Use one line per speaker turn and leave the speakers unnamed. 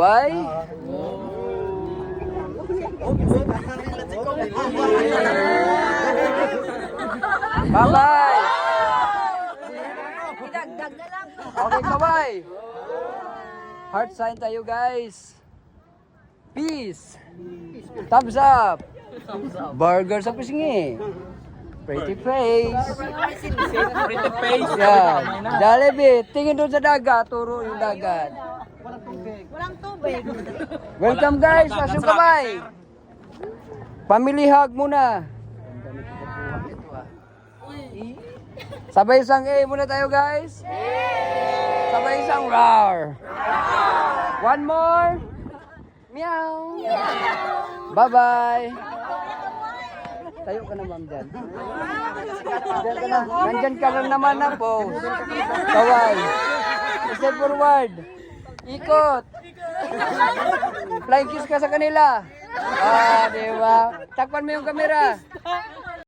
Bye. Bye-bye.
Idagdag na lang.
Okay, bye-bye. Heart sign tayo, guys. Peace. Thumbs up. Burger sa pisingi. Pretty face.
Pretty face.
Yan. Jollibee. Tingin doon sa dagat. Turo yung dagat.
Walang tubig.
Welcome, guys. Pasok kamay. Family hug muna. Sabay isang A muna tayo, guys. Sabay isang roar. One more. Meow. Bye-bye. Tayo ka na, ma'am, dyan. Dyan ka na. Nandyan ka lang naman na po. Kaway. Step forward. Ikot. Flying kiss ka sa kanila. Ah, di ba? Takpan mo yung kamera.